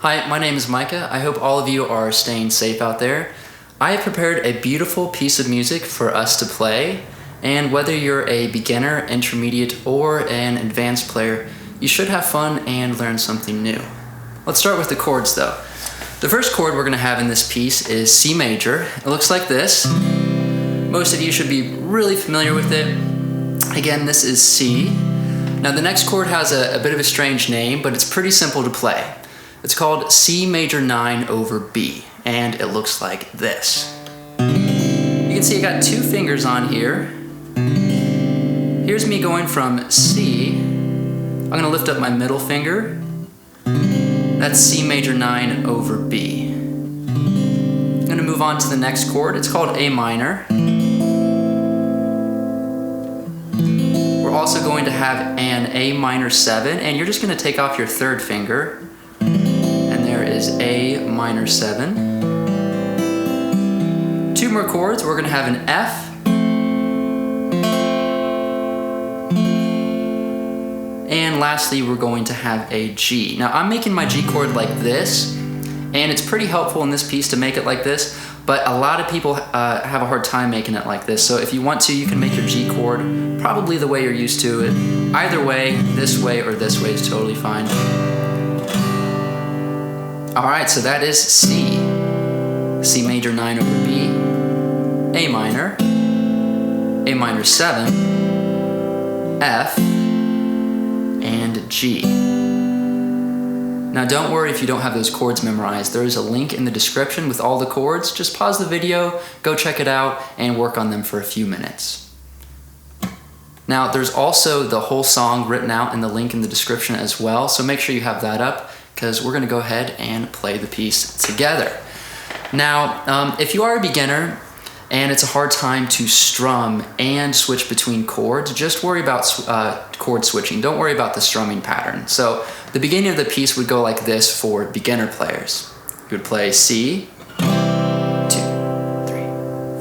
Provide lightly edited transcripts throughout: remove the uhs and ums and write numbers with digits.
Hi, my name is Micah. I hope all of you are staying safe out there. I have prepared a beautiful piece of music for us to play, and whether you're a beginner, intermediate, or an advanced player, you should have fun and learn something new. Let's start with the chords though. The first chord we're going to have in this piece is C major. It looks like this. Most of you should be really familiar with it. Again, this is C. Now the next chord has a bit of a strange name, but it's pretty simple to play. It's called C major 9 over B, and it looks like this. You can see I got two fingers on here. Here's me going from C. I'm going to lift up my middle finger. That's C major 9 over B. I'm going to move on to the next chord. It's called A minor. We're also going to have an A minor 7, and you're just going to take off your third finger. Is A minor 7. Two more chords. We're going to have an F and lastly we're going to have a G. Now I'm making my G chord like this, and it's pretty helpful in this piece to make it like this, but a lot of people have a hard time making it like this. So if you want to, you can make your G chord probably the way you're used to it. Either way, this way or this way is totally fine. Alright, so that is C. C major 9 over B, A minor 7, F, and G. Now don't worry if you don't have those chords memorized. There is a link in the description with all the chords. Just pause the video, go check it out, and work on them for a few minutes. Now there's also the whole song written out in the link in the description as well, so make sure you have that up, because we're going to go ahead and play the piece together. Now, if you are a beginner and it's a hard time to strum and switch between chords, just worry about chord switching. Don't worry about the strumming pattern. So the beginning of the piece would go like this for beginner players. You would play C, 2, 3,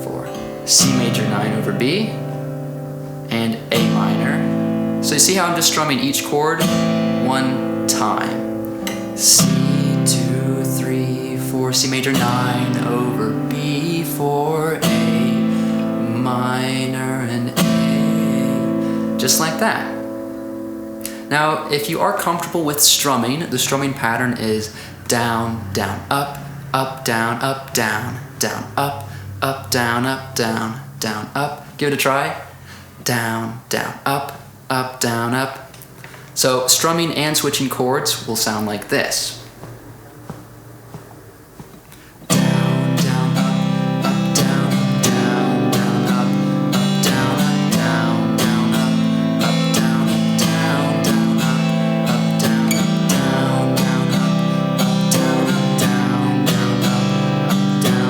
4, C major 9 over B, and A minor. So you see how I'm just strumming each chord one time. C, 2, 3, 4, C major 9 over B, 4, A minor, and A. Just like that. Now, if you are comfortable with strumming, the strumming pattern is down, down, up, down, down, up, down, down, down, up. Give it a try. Down, down, up, down, up. So strumming and switching chords will sound like this. Down, down, up, down, down, down, up, down, down, down, up, down, down, down, up, down, down, down, up, down, down, down,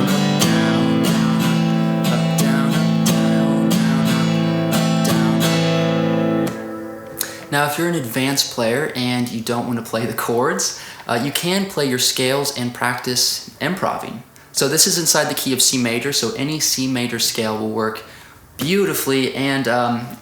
up, down, down, down. Now, if you're an advanced player and you don't want to play the chords, you can play your scales and practice improving. So this is inside the key of C major, so any C major scale will work beautifully. And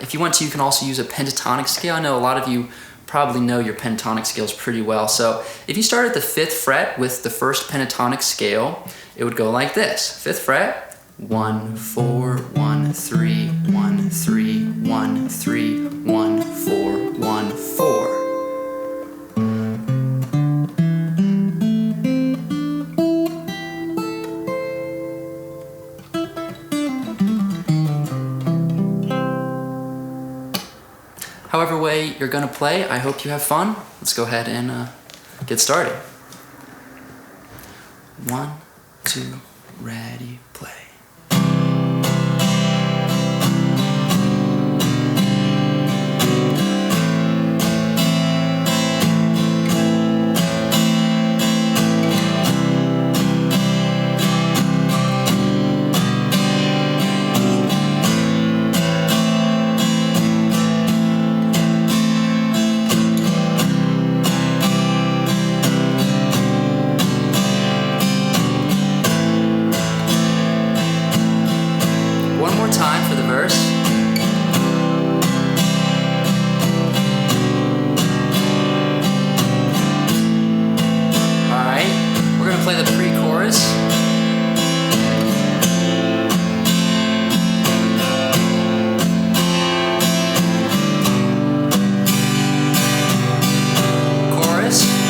if you want to, you can also use a pentatonic scale. I know a lot of you probably know your pentatonic scales pretty well. So if you start at the 5th fret with the first pentatonic scale, it would go like this. 5th fret, 1, 4, 1, 3, 1, 3, 1, 3, 1, 4, 1, 4. However way you're going to play, I hope you have fun. Let's go ahead and get started. 1, 2, ready, play. play the pre-chorus. Chorus.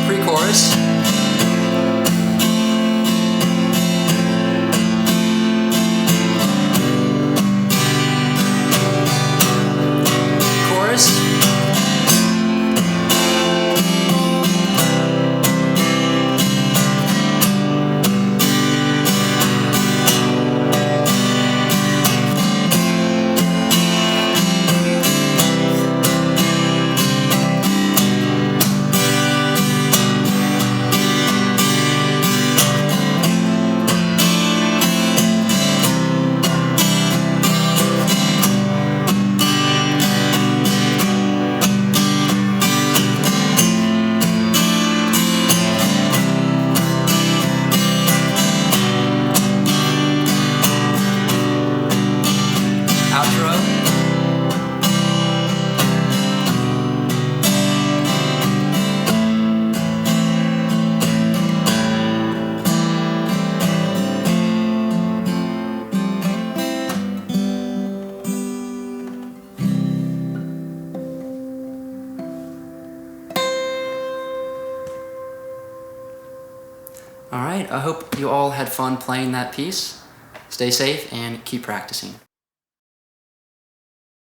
Pre-chorus. Chorus. Outro. All right, I hope you all had fun playing that piece. Stay safe and keep practicing.